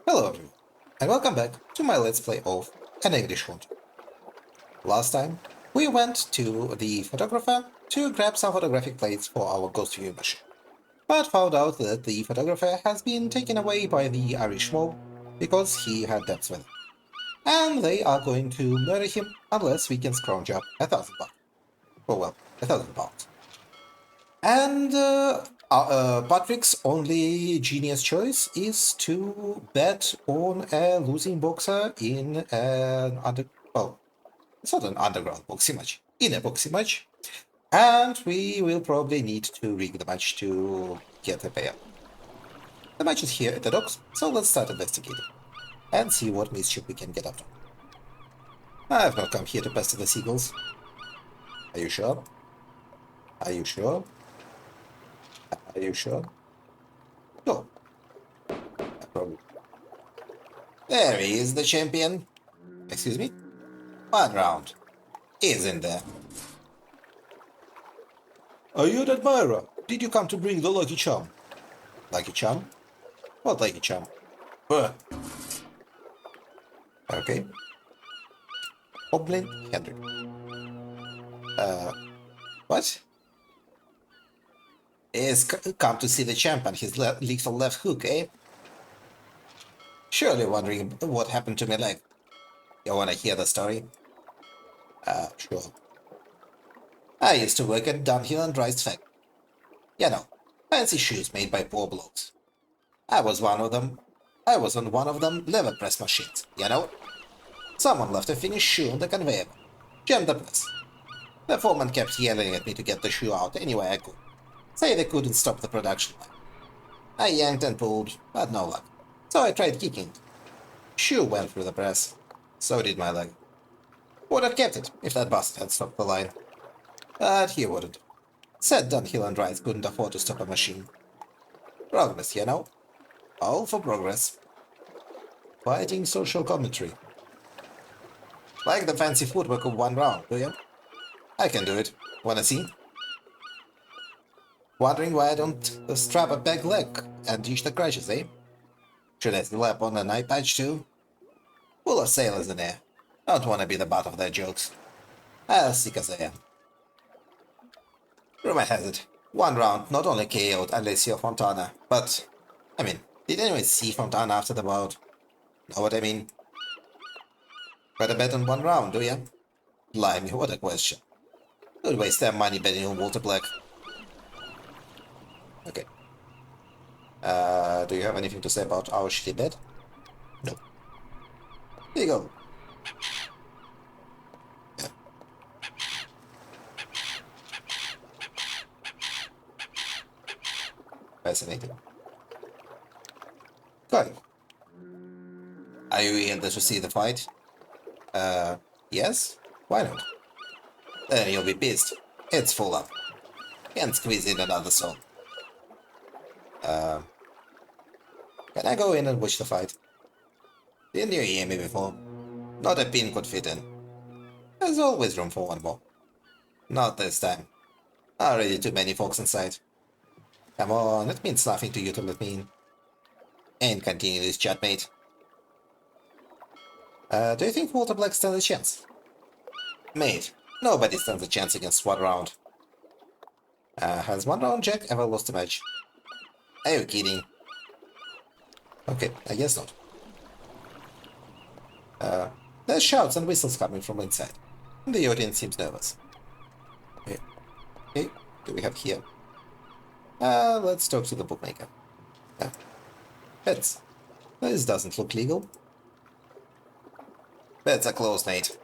Hello everyone, and welcome back to my Let's Play of An English Haunter. Last time, we went to the photographer to grab some photographic plates for our ghost view machine, but found out that the photographer has been taken away by the Irish mob because he had debts with them, and they are going to murder him unless we can scrounge up £1,000. Oh well, £1,000. And Patrick's only genius choice is to bet on a losing boxer in an well, it's not an underground boxing match, in a boxing match, and we will probably need to rig the match to get a payout. The match is here at the docks, so let's start investigating and see what mischief we can get up to. I've not come here to pester the seagulls. Are you sure? Are you sure? Are you sure? No, probably. There he is, the champion. Excuse me? 1 round. Is in there. Are you an admirer? Did you come to bring the lucky charm? Lucky charm? What lucky charm? Okay. Oblin Henry. What? Is come to see the champ and his lethal left hook, eh? Surely wondering what happened to my leg. You wanna hear the story? Sure. I used to work at Dunhill and Rice Factory. You know, fancy shoes made by poor blokes. I was one of them. I was on one of them lever press machines, you know? Someone left a finished shoe on the conveyor belt. Jammed the press. The foreman kept yelling at me to get the shoe out any way I could. Say they couldn't stop the production line. I yanked and pulled, but no luck. So I tried kicking. Shoe went through the press. So did my leg. Would have kept it if that bastard had stopped the line. But he wouldn't. Said Dunhill and Rice couldn't afford to stop a machine. Progress, you know? All for progress. Fighting social commentary. Like the fancy footwork of 1 round, do you? I can do it. Wanna see? Wondering why I don't strap a back leg and reach the crutches, eh? Should I slap on an eye patch too? Full of sailors in there. Don't wanna be the butt of their jokes. As sick as I am. Rumor has it, 1 round not only KO'd Alessio Fontana, but... I mean, did anyone see Fontana after the bout? Know what I mean? Got a bet on 1 round, do ya? Blimey, what a question. Could waste their money betting on Walter Black. Okay. Do you have anything to say about our shitty bet? No. Here you go. Yeah. Fascinating. Good. Are you eager to see the fight? Yes? Why not? Then you'll be pissed. It's full up. Can't squeeze in another soul. Can I go in and watch the fight? Didn't you hear me before? Not a pin could fit in. There's always room for one more. Not this time. Already too many folks inside. Come on, it means nothing to you to let me in. And continue this chat, mate. Do you think Walter Black stands a chance? Mate, nobody stands a chance against 1 round. Has 1 round Jack ever lost a match? Are you kidding? Okay, I guess not. There's shouts and whistles coming from inside. The audience seems nervous. Okay, okay, do we have here? Let's talk to the bookmaker. Bets. This doesn't look legal. Bets are closed, mate.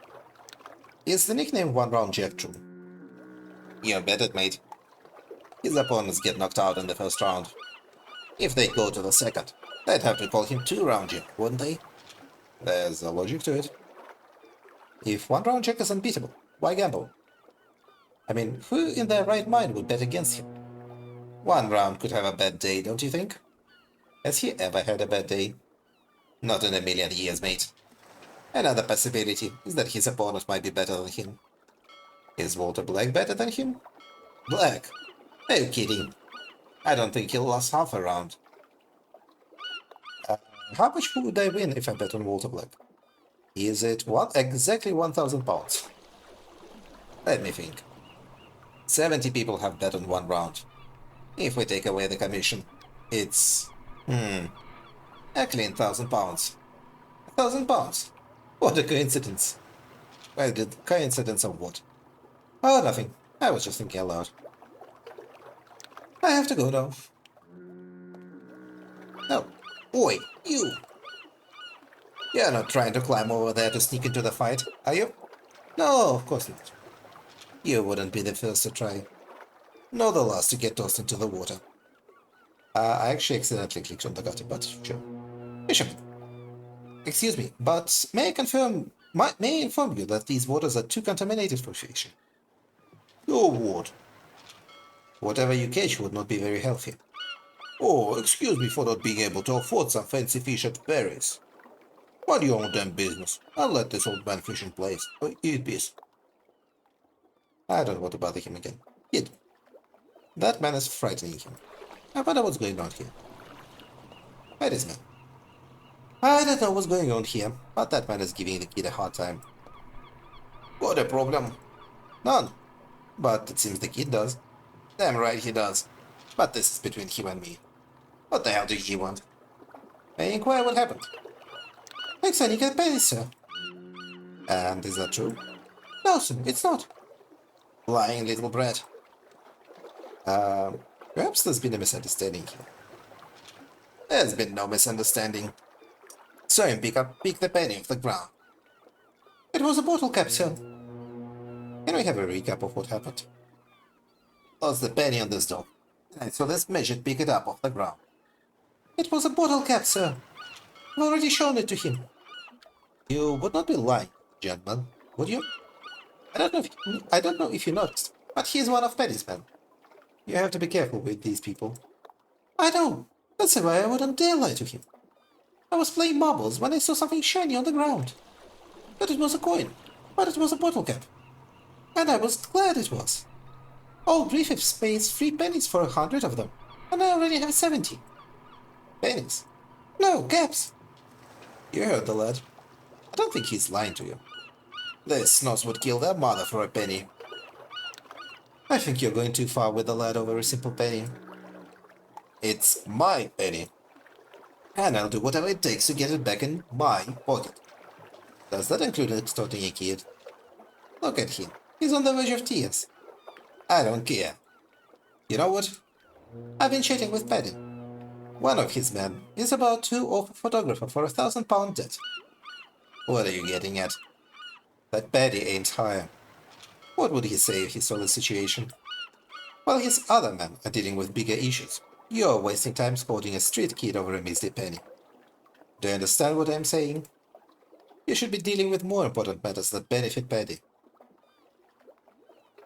Is the nickname 1 round Jack true? You bet it, mate. His opponents get knocked out in the first round. If they go to the second, they'd have to call him 2 round Jack, wouldn't they? There's a logic to it. If 1 round Jack is unbeatable, why gamble? I mean, who in their right mind would bet against him? 1 round could have a bad day, don't you think? Has he ever had a bad day? Not in a million years, mate. Another possibility is that his opponent might be better than him. Is Walter Black better than him? Black? Are you kidding? I don't think he'll last half a round. How much would I win if I bet on Walter Black? Is it exactly 1,000 pounds? Let me think. 70 people have bet on one round. If we take away the commission, it's... a clean £1,000. £1,000? What a coincidence. Well, the coincidence of what? Oh, nothing. I was just thinking aloud. I have to go now. No. Oi, you! You're not trying to climb over there to sneak into the fight, are you? No, of course not. You wouldn't be the first to try, nor the last to get tossed into the water. I actually accidentally clicked on the gutter, but sure. Bishop, excuse me, but may I inform you that these waters are too contaminated for fishing? Your ward. Whatever you catch would not be very healthy. Oh, excuse me for not being able to afford some fancy fish at Paris. Mind your own damn business. I'll let this old man fish in place. Eat peace. I don't want to bother him again. Kid. That man is frightening him. I wonder what's going on here. Where is man? I don't know what's going on here, but that man is giving the kid a hard time. Got a problem? None. But it seems the kid does. Damn right he does. But this is between him and me. What the hell do he want? May I inquire what happened? Thanks, I get paid, sir. And is that true? No, sir, it's not. Lying little brat. Perhaps there's been a misunderstanding here. There's been no misunderstanding. Saw him pick the penny off the ground. It was a bottle cap, sir. Can we have a recap of what happened? Lost the penny on this dog. I saw this midget pick it up off the ground. It was a bottle cap, sir. I've already shown it to him. You would not be lying, gentlemen, would you? I don't know if you noticed, but he is one of Penny's men. You have to be careful with these people. I know. That's why I wouldn't dare lie to him. I was playing marbles when I saw something shiny on the ground. But it was a coin. But it was a bottle cap. And I was glad it was. Old Griffiths pays 3 pennies for 100 of them, and I already have 70. Pennies? No, caps. You heard the lad. I don't think he's lying to you. This snots would kill their mother for a penny. I think you're going too far with the lad over a simple penny. It's my penny. And I'll do whatever it takes to get it back in my pocket. Does that include extorting a kid? Look at him. He's on the verge of tears. I don't care. You know what? I've been chatting with Paddy. One of his men is about to offer a photographer for £1,000 debt. What are you getting at? That Paddy ain't higher. What would he say if he saw the situation? While his other men are dealing with bigger issues, you're wasting time scolding a street kid over a measly penny. Do you understand what I'm saying? You should be dealing with more important matters that benefit Paddy.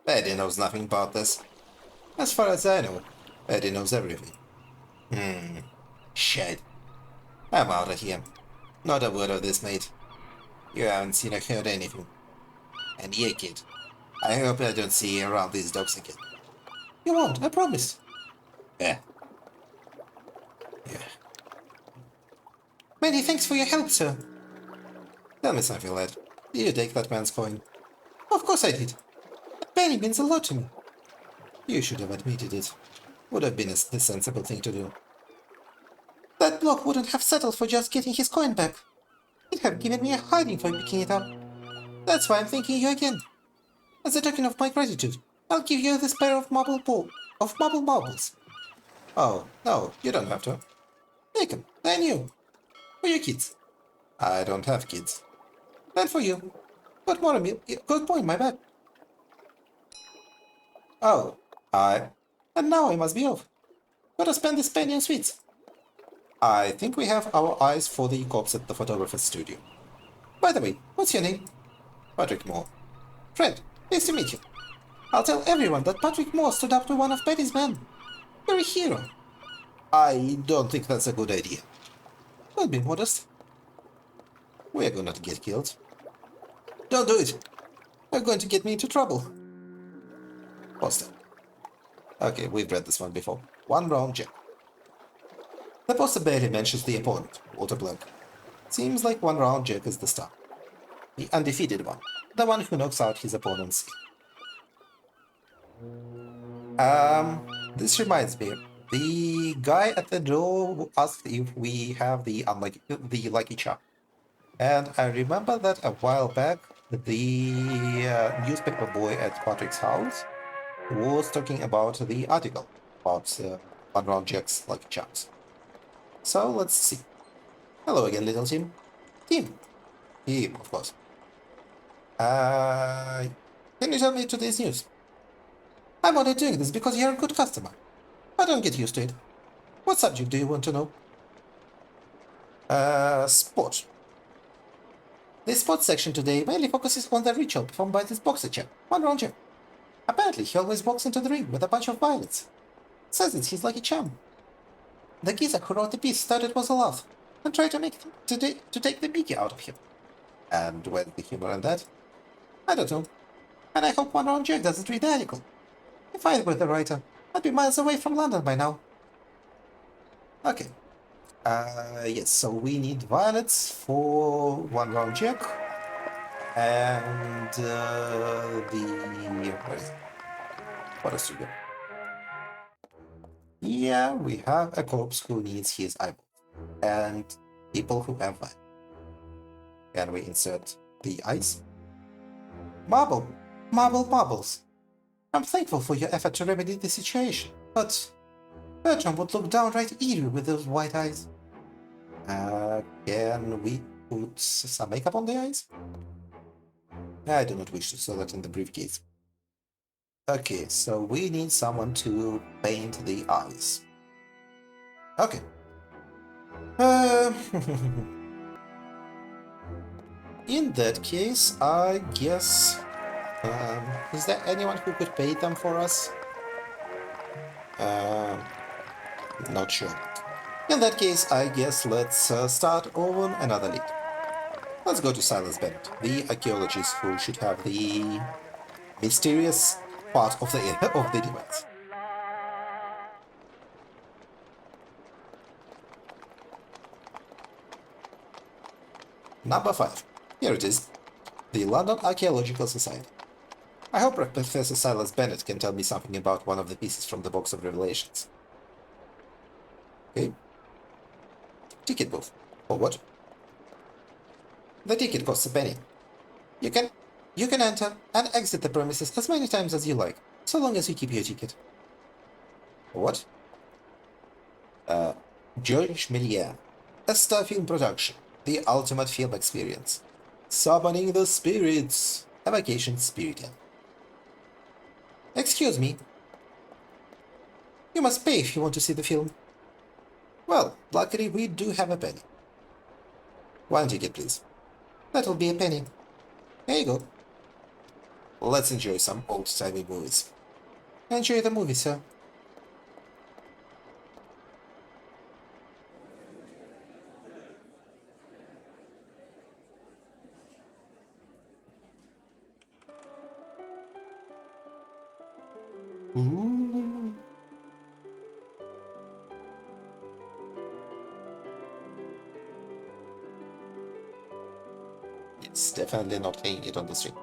Paddy knows nothing about this. As far as I know, Paddy knows everything. Shit. I'm out of here. Not a word of this, mate. You haven't seen or heard anything. And yeah, kid, I hope I don't see you around these dogs again. You won't, I promise. Yeah. Many thanks for your help, sir. Tell me something, lad. Did you take that man's coin? Of course I did. That penny means a lot to me. You should have admitted it. Would have been the sensible thing to do. That bloke wouldn't have settled for just getting his coin back. He'd have given me a hiding for picking it up. That's why I'm thanking you again. As a token of my gratitude, I'll give you this pair of marble marbles. Oh, no, you don't have to. Take them, they're new. For your kids. I don't have kids. Then for you. Good morning, good point, my bad. Oh, and now I must be off. Gotta spend this penny on sweets. I think we have our eyes for the cops at the photographer's studio. By the way, what's your name? Patrick Moore. Fred, nice to meet you. I'll tell everyone that Patrick Moore stood up to one of Betty's men. You're a hero. I don't think that's a good idea. Don't be modest. We're gonna get killed. Don't do it. You're going to get me into trouble. Poster. Okay, we've read this one before. One wrong check. The poster barely mentions the opponent, Water Black. Seems like one round Jack is the star. The undefeated one. The one who knocks out his opponents. This reminds me. The guy at the door asked if we have the lucky charm. And I remember that a while back, the newspaper boy at Patrick's house was talking about the article about One Round Jack's lucky charms. So let's see. Hello again, little Tim. Tim. Tim, of course. Uh, can you tell me today's news? I'm only doing this because you're a good customer. I don't get used to it. What subject do you want to know? Sport. The sports section today mainly focuses on the ritual performed by this boxer chap, One Round Jack. Apparently, he always walks into the ring with a bunch of violets. Says it's his lucky charm. The geezer who wrote the piece thought it was a laugh and tried to make to take the mickey out of him. And where's the humor in that? I don't know. And I hope One Round Jack doesn't read the article. If I were the writer, I'd be miles away from London by now. Okay. Yes, so we need violets for One Round Jack. And where is it? What else do we get? Yeah, we have a corpse who needs his eyeball. And people who have that. Can we insert the eyes? Marble! Marbles! I'm thankful for your effort to remedy the situation, but Bertram would look downright eerie with those white eyes. Can we put some makeup on the eyes? I do not wish to store that in the briefcase. Okay, so we need someone to paint the eyes. Okay. In that case, I guess... is there anyone who could paint them for us? Not sure. In that case, I guess let's start on another lead. Let's go to Silas Bennett, the archaeologist who should have the mysterious part of the of the device. Number 5. Here it is. The London Archaeological Society. I hope Professor Silas Bennett can tell me something about one of the pieces from the Box of Revelations. Okay. Ticket booth. For what? The ticket costs a penny. You can enter and exit the premises as many times as you like, so long as you keep your ticket. What? George Méliès. A star film production. The ultimate film experience. Summoning the spirits. A vacation spirited. Excuse me. You must pay if you want to see the film. Well, luckily we do have a penny. One ticket, please. That'll be a penny. There you go. Let's enjoy some old-timey movies. Enjoy the movie, sir. Ooh. It's definitely not hanging it on the string.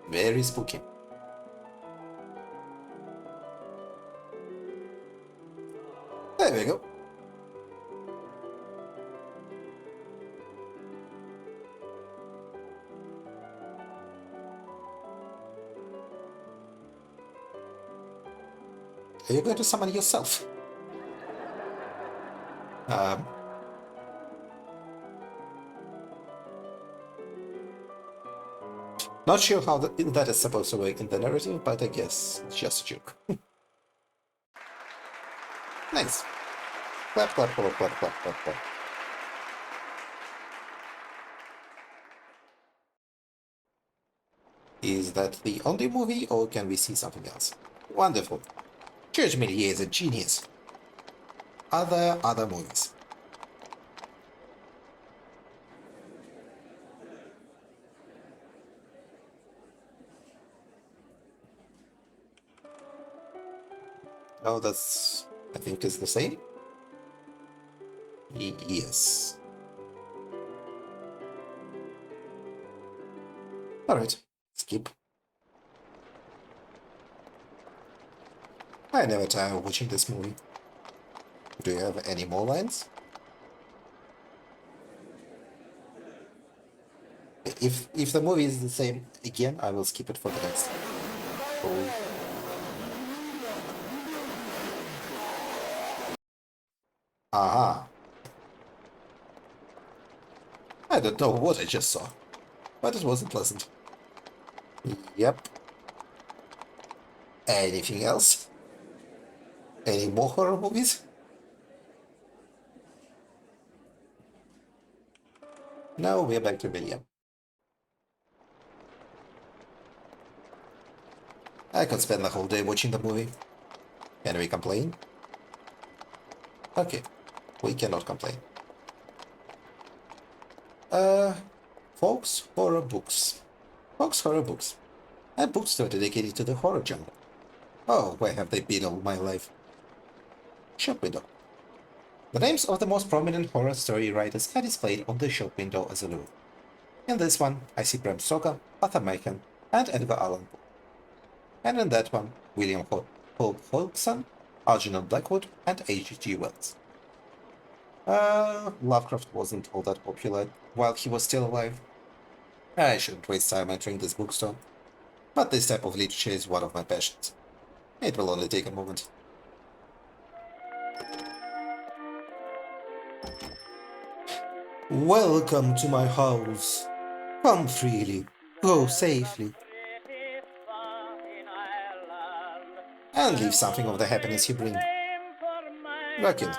Very spooky. There we go. Are you going to summon yourself? Not sure how that is supposed to work in the narrative, but I guess it's just a joke. Nice. Clap, clap, clap, clap, clap, clap, clap. Is that the only movie, or can we see something else? Wonderful. George Méliès is a genius. Other movies. Oh, that's... I think is the same? Yes. Alright, skip. I never tire of watching this movie. Do you have any more lines? If the movie is the same again, I will skip it for the next. Oh. Aha. I don't know what I just saw, but it wasn't pleasant. Yep. Anything else? Any more horror movies? No, we're back to William. I could spend the whole day watching the movie. Can we complain? Okay, we cannot complain. Uh, Folks Horror Books. Folks Horror Books. A bookstore dedicated to the horror genre. Oh, where have they been all my life? Shop window. The names of the most prominent horror story writers are displayed on the shop window as a rule. In this one, I see Bram Stoker, Arthur Machen, and Edgar Allan Poe. And in that one, William Hope Hodgson, Algernon Blackwood, and H.G. Wells. Lovecraft wasn't all that popular while he was still alive. I shouldn't waste time entering this bookstore, but this type of literature is one of my passions. It will only take a moment. Welcome to my house. Come freely, go safely, and leave something of the happiness you bring. Rakin.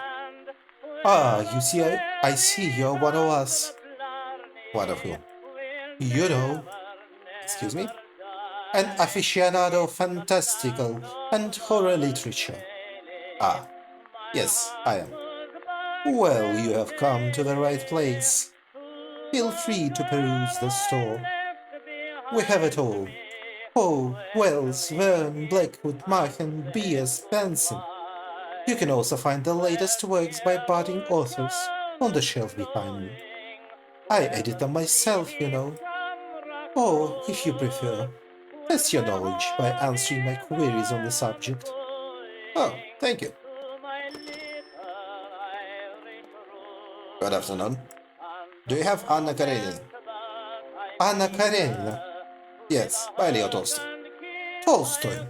Ah, you see, I see you're one of us. One of whom? You know. Excuse me? An aficionado of fantastical and horror literature. Ah, yes, I am. Well, you have come to the right place. Feel free to peruse the store. We have it all. Poe, Wells, Verne, Blackwood, Machen, B.S. Benson. You can also find the latest works by budding authors on the shelf behind me. I edit them myself, you know. Or, if you prefer, test your knowledge by answering my queries on the subject. Oh, thank you. Good afternoon. Do you have Anna Karenina? Anna Karenina? Yes, by Leo Tolstoy. Tolstoy?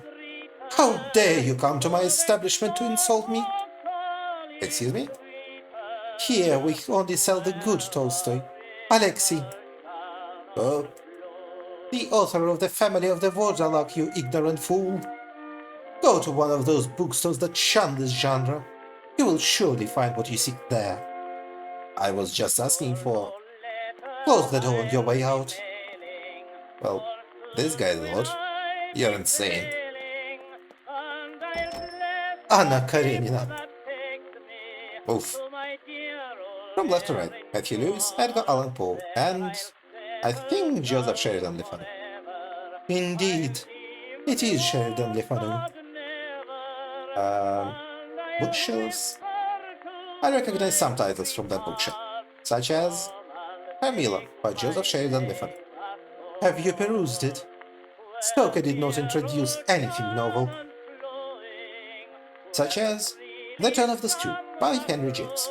How dare you come to my establishment to insult me? Excuse me? Here we only sell the good Tolstoy. Alexei. Oh, the author of The Family of the Vodalak, you ignorant fool. Go to one of those bookstores that shun this genre. You will surely find what you seek there. I was just asking for... Close the door on your way out. Well, this guy's odd. You're insane. Anna Karenina. Oof. From left to right, Matthew Lewis, Edgar Allan Poe, and I think Joseph Sheridan Le Fanu. Indeed, it is Sheridan Le Fanu. Bookshelves? I recognize some titles from that bookshelf, such as Camilla by Joseph Sheridan Le Fanu. Have you perused it? Stoker did not introduce anything novel, such as The Turn of the Screw by Henry James,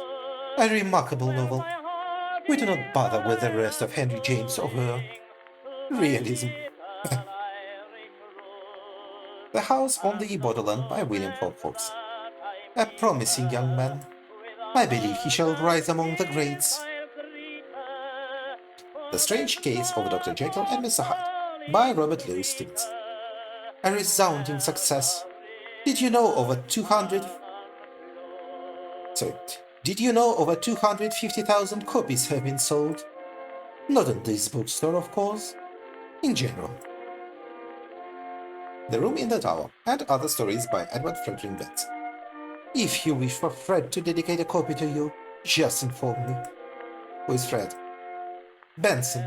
a remarkable novel. We do not bother with the rest of Henry James over realism. The House on the Borderland by William Hope Hodgson. A promising young man. I believe he shall rise among the greats. The Strange Case of Dr. Jekyll and Mr. Hyde by Robert Louis Stevenson. A resounding success. Did you know over 250,000 copies have been sold? Not in this bookstore, of course. In general. The Room in the Tower, and Other Stories by Edward Frederick Benson. If you wish for Fred to dedicate a copy to you, just inform me. Who is Fred? Benson.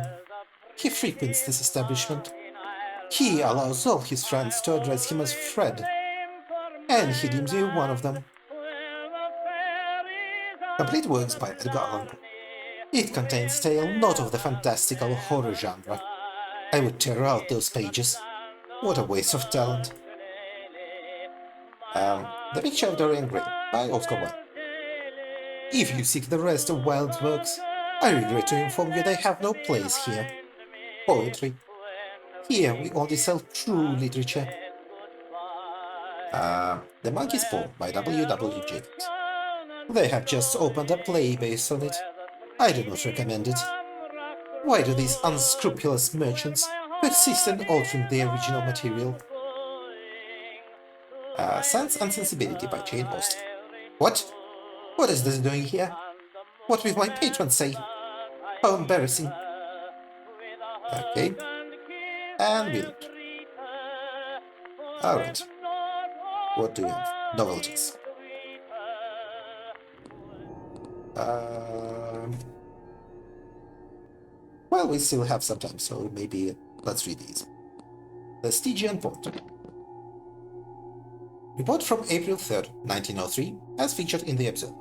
He frequents this establishment. He allows all his friends to address him as Fred. and he deems you one of them. Complete works by Edgar Allan Poe. It contains tale not of the fantastical horror genre. I would tear out those pages. What a waste of talent. The Picture of Dorian Gray by Oscar Wilde. If you seek the rest of Wilde's works, I regret to inform you they have no place here. Poetry. Here we only sell true literature. The Monkey's Paw by W. W. Jacobs. They have just opened a play based on it. I do not recommend it. Why do these unscrupulous merchants persist in altering the original material? Sense and Sensibility by Jane Austen. What? What is this doing here? What will my patrons say? How embarrassing. Okay. And we'll. Alright. What do you have? Novelties. Well, we still have some time, so maybe let's read these. The Stygian Port. Report from April 3rd, 1903, as featured in the Observer.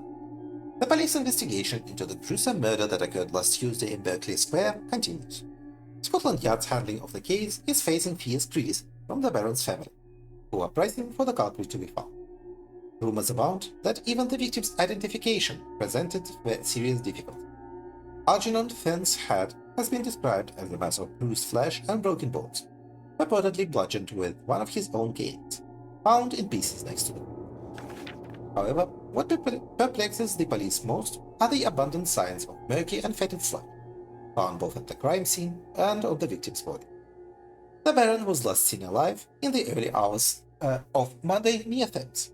The police investigation into the gruesome murder that occurred last Tuesday in Berkeley Square continues. Scotland Yard's handling of the case is facing fierce criticism from the Baron's family, who are pressing for the culprit to be found. Rumors abound that even the victim's identification presented serious difficulty. Algernon Fenn's head has been described as a mass of bruised flesh and broken bones, purportedly bludgeoned with one of his own canes, found in pieces next to them. However, what perplexes the police most are the abundant signs of murky and fetid slime, found both at the crime scene and on the victim's body. The Baron was last seen alive in the early hours of Monday near Thames,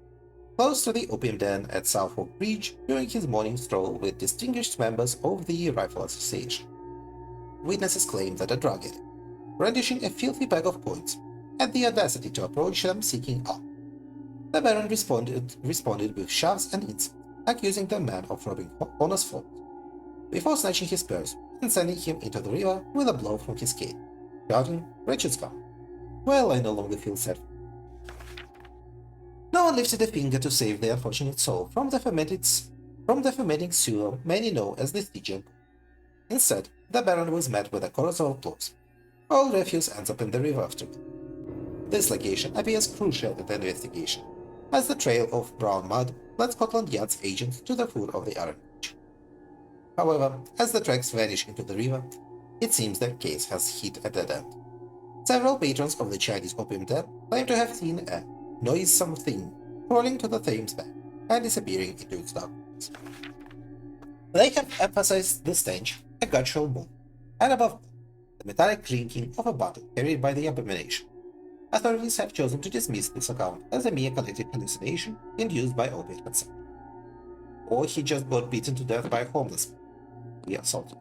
close to the opium den at Southwark Bridge during his morning stroll with distinguished members of the Rifle Association. Witnesses claim that a drug addict, brandishing a filthy bag of coins, had the audacity to approach them seeking alms. The Baron responded with shoves and insults, accusing the man of robbing honest folk, before snatching his purse and sending him into the river with a blow from his cane, shouting, "Wretched scum! Well, I no longer feel sad." No one lifted a finger to save the unfortunate soul from the fermenting sewer many know as the Stygian Pool. Instead, the Baron was met with a chorus of applause. All refuse ends up in the river afterward. This location appears crucial in the investigation, as the trail of brown mud led Scotland Yard's agents to the foot of the Iron Bridge. However, as the tracks vanish into the river, it seems their case has hit a dead end. Several patrons of the Chinese opium den claim to have seen a noisome thing crawling to the Thames bank and disappearing into its darkness. They have emphasized the stench, a guttural moan, and above all, the metallic clinking of a bottle carried by the abomination. Authorities have chosen to dismiss this account as a mere collective hallucination induced by opiate consumption. Or he just got beaten to death by a homeless man. He assaulted.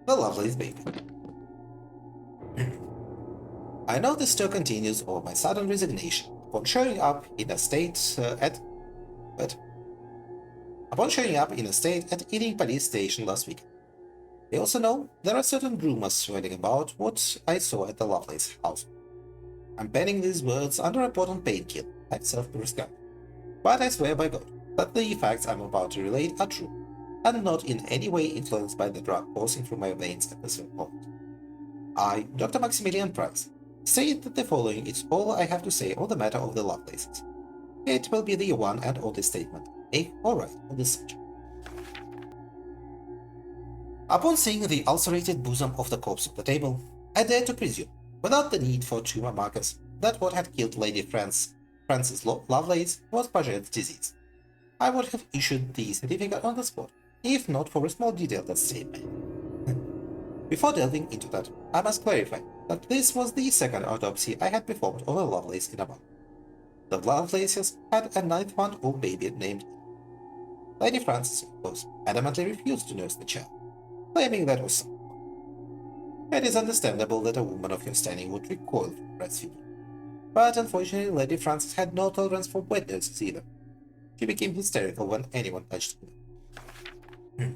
The Lovelace Baby. I know this still continues of my sudden resignation upon showing up in a state at Ealing Police Station last week. I also know there are certain rumors swirling about what I saw at the Lovelace house. I'm penning these words under a potent painkiller I've self-prescribed, but I swear by God that the facts I'm about to relate are true, and not in any way influenced by the drug coursing through my veins at this moment. I, Dr. Maximilian Price, state that the following is all I have to say on the matter of the Lovelaces. It will be the one and only statement I make or write on this subject. Upon seeing the ulcerated bosom of the corpse on the table, I dare to presume, without the need for tumor markers, that what had killed Lady Frances Lovelace was Paget's disease. I would have issued the certificate on the spot, if not for a small detail that saved me. Before delving into that, I must clarify that this was the second autopsy I had performed on a Lovelace in a month. The Lovelaces had a 9-month-old baby named Lady Frances, of course, adamantly refused to nurse the child, claiming that was so. It is understandable that a woman of your standing would recoil from breastfeeding, but unfortunately Lady Frances had no tolerance for wet nurses either. She became hysterical when anyone touched her.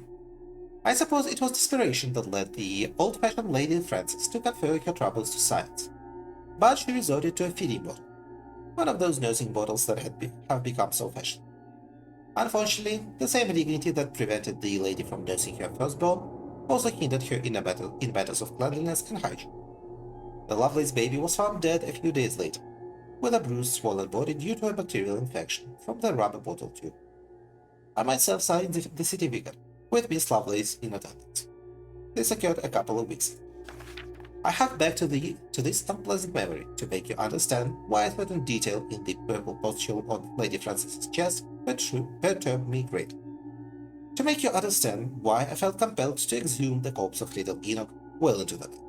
I suppose it was desperation that led the old-fashioned Lady Frances to confer her troubles to science, but she resorted to a feeding bottle. one of those nursing bottles that have become so fashionable. Unfortunately, the same dignity that prevented the lady from nursing her firstborn also hindered her in matters of cleanliness and hygiene. The Lovelace baby was found dead a few days later, with a bruised, swollen body due to a bacterial infection from the rubber bottle tube. I myself signed the city vicar, with Miss Lovelace in attendance. This occurred a couple of weeks ago. I have back to this unpleasant memory to make you understand why a certain detail in the purple pustule on Lady Frances's chest perturbed me greatly. To make you understand why I felt compelled to exhume the corpse of little Enoch well into the night.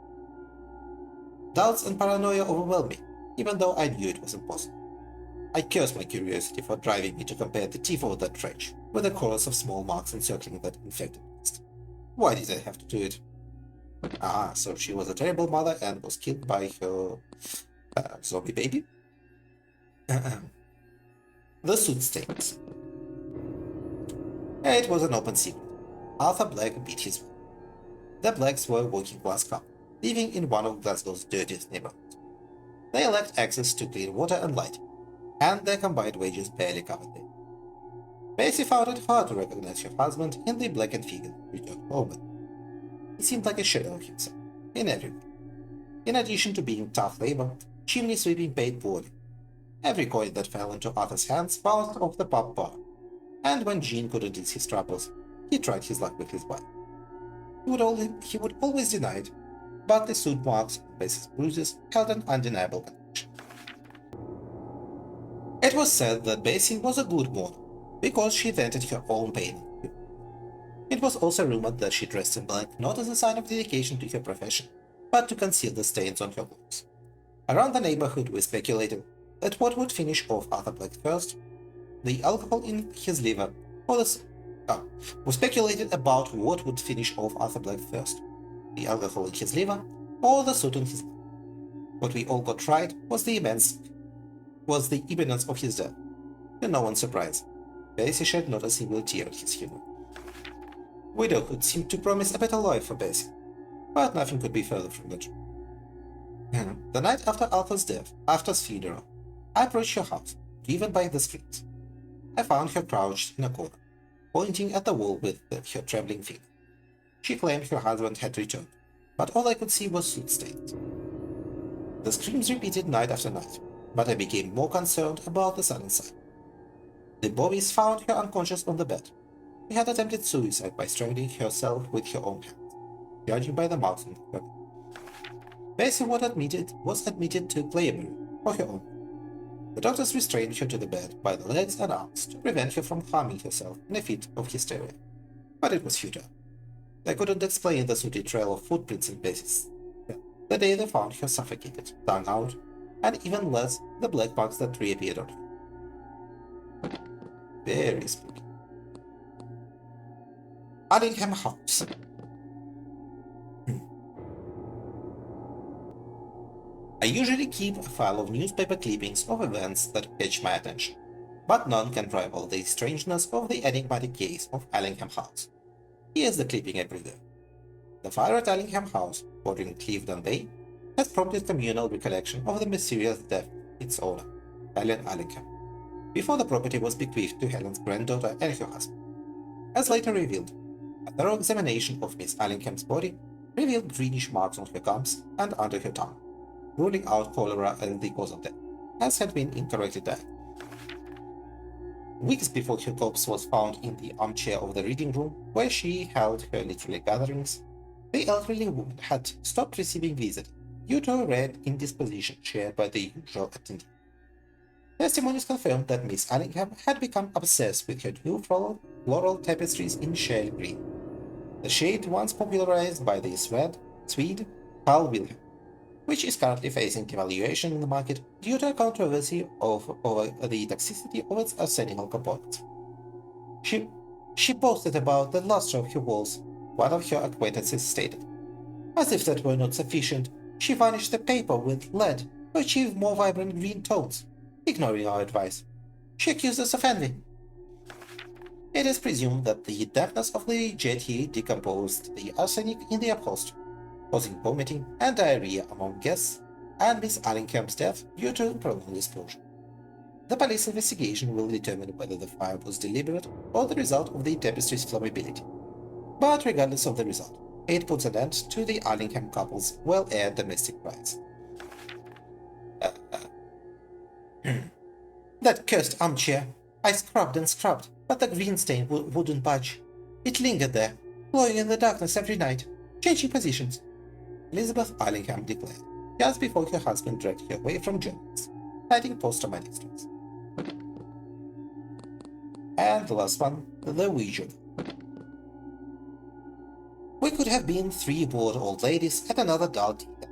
Doubts and paranoia overwhelmed me, even though I knew it was impossible. I cursed my curiosity for driving me to compare the teeth of that trench with a chorus of small marks encircling that infected nest. Why did I have to do it? So she was a terrible mother and was killed by her zombie baby? The soot stains. It was an open secret. Arthur Black beat his wife. The Blacks were a working class couple, living in one of Glasgow's dirtiest neighborhoods. They lacked access to clean water and lighting, and their combined wages barely covered them. Bessie found it hard to recognize her husband in the blackened figure returned home with. He seemed like a shadow of himself, in every way. In addition to being tough labor, chimney sweeping paid poorly. Every coin that fell into Arthur's hands bounced off the pub bar, and when Jean couldn't ease his troubles, he tried his luck with his wife. He would always deny it, but the soot marks on Bessie's bruises held an undeniable connection. It was said that Bessie was a good mourner, because she vented her own pain. It was also rumored that she dressed in black not as a sign of dedication to her profession, but to conceal the stains on her clothes. Around the neighborhood we speculated that what would finish off Arthur Black first, the alcohol in his liver, or we speculated about what would finish off Arthur Black first, the alcohol in his liver, or the soot on his lip. What we all got right was the imminence of his death. To no one's surprise, Bessie shed not a single tear at his funeral. Widowhood seemed to promise a better life for Bessie, but nothing could be further from the truth. The night after Arthur's death, Arthur's funeral, I approached her house, driven by the screams. I found her crouched in a corner, pointing at the wall with her trembling finger. She claimed her husband had returned, but all I could see was soot stains. The screams repeated night after night, but I became more concerned about the sudden sign. The Bobbies found her unconscious on the bed. She had attempted suicide by strangling herself with her own hands, judging by the marks on her neck. Bessie was admitted to Playbury for her own. The doctors restrained her to the bed by the legs and arms to prevent her from harming herself in a fit of hysteria. But it was futile. They couldn't explain the sooty trail of footprints in Bessie's bed the day they found her suffocated, tongue out, and even less the black marks that reappeared on her. Very spooky. Allingham House. I usually keep a file of newspaper clippings of events that catch my attention, but none can rival the strangeness of the enigmatic case of Allingham House. Here's the clipping I bring there. The fire at Allingham House, bordering Clifton Bay, has prompted communal recollection of the mysterious death of its owner, Helen Allingham, before the property was bequeathed to Helen's granddaughter and her husband. As later revealed, a thorough examination of Miss Allingham's body revealed greenish marks on her gums and under her tongue, ruling out cholera as the cause of death, as had been incorrectly diagnosed. Weeks before her corpse was found in the armchair of the reading room where she held her literary gatherings, the elderly woman had stopped receiving visitors due to a rare indisposition shared by the usual attendee. Testimonies confirmed that Miss Allingham had become obsessed with her new floral tapestries in shale green, the shade once popularized by the Swede Carl Wilhelm, which is currently facing devaluation in the market due to a controversy over the toxicity of its arsenical components. She boasted about the luster of her walls, one of her acquaintances stated. As if that were not sufficient, she varnished the paper with lead to achieve more vibrant green tones, ignoring our advice. She accused us of envy. It is presumed that the dampness of the jetty decomposed the arsenic in the upholstery, causing vomiting and diarrhea among guests, and Miss Allingham's death due to prolonged exposure. The police investigation will determine whether the fire was deliberate or the result of the tapestry's flammability. But regardless of the result, it puts an end to the Arlingham couple's well-aired domestic crimes. That cursed armchair! I scrubbed and scrubbed, but the green stain wouldn't budge. It lingered there, glowing in the darkness every night, changing positions, Elizabeth Arlingham declared, just before her husband dragged her away from journalists, citing post-traumatic stress. And the last one, the Ouija. We could have been three bored old ladies at another dull dinner.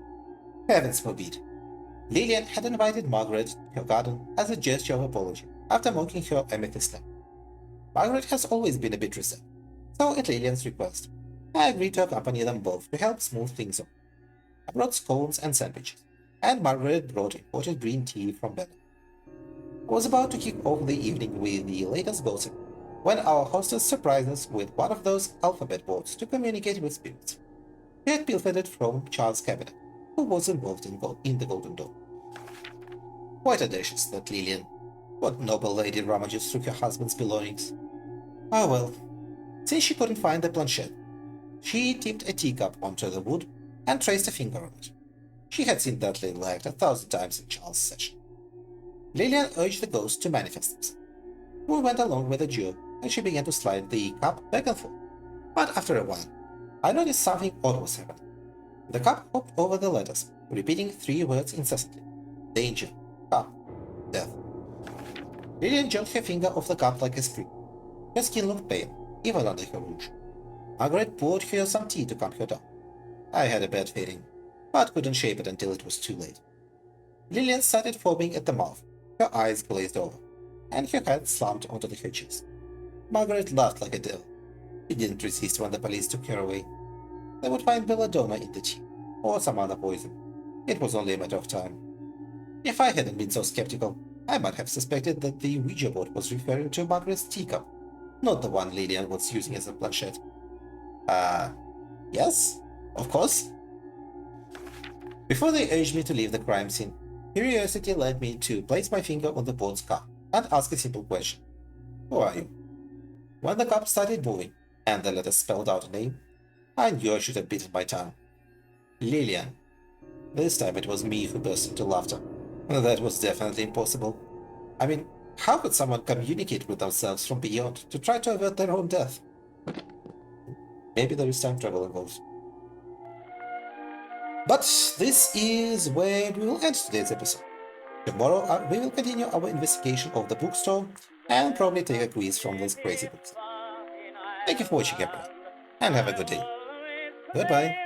Heavens forbid. Lillian had invited Margaret to her garden as a gesture of apology after mocking her amethyst lamp. Margaret has always been a bit reserved, so at Lillian's request, I agreed to accompany them both to help smooth things over. I brought scones and sandwiches, and Margaret brought imported green tea from Benham. I was about to kick off the evening with the latest gossip when our hostess surprised us with one of those alphabet boards to communicate with spirits. She had pilfered it from Charles Cabinet, who was involved in the Golden Dawn. Quite audacious, that Lillian. What noble lady rummages through her husband's belongings? Ah well, since she couldn't find the planchette, she tipped a teacup onto the wood and traced a finger on it. She had seen that little act 1,000 times in Charles' session. Lillian urged the ghost to manifest themselves. We went along with the Jew, and she began to slide the cup back and forth. But after a while, I noticed something odd was happening. The cup hopped over the letters, repeating three words incessantly: danger, cup, death. Lillian jerked her finger off the cup like a spring. Her skin looked pale, even under her rouge. Margaret poured her some tea to calm her down. I had a bad feeling, but couldn't shape it until it was too late. Lillian started foaming at the mouth, her eyes glazed over, and her head slumped onto her chest. Margaret laughed like a devil. She didn't resist when the police took her away. They would find belladonna in the tea, or some other poison. It was only a matter of time. If I hadn't been so skeptical, I might have suspected that the Ouija board was referring to Margaret's teacup, not the one Lillian was using as a planchette. Yes, of course. Before they urged me to leave the crime scene, curiosity led me to place my finger on the board's cup and ask a simple question. Who are you? When the cup started moving, and the letter spelled out a name, I knew I should have bitten my tongue. Lillian. This time it was me who burst into laughter. That was definitely impossible. I mean, how could someone communicate with themselves from beyond to try to avert their own death? Maybe there is time travel involved. But this is where we will end today's episode. Tomorrow we will continue our investigation of the bookstore and probably take a quiz from those crazy books. Thank you for watching, everyone, and have a good day. Goodbye.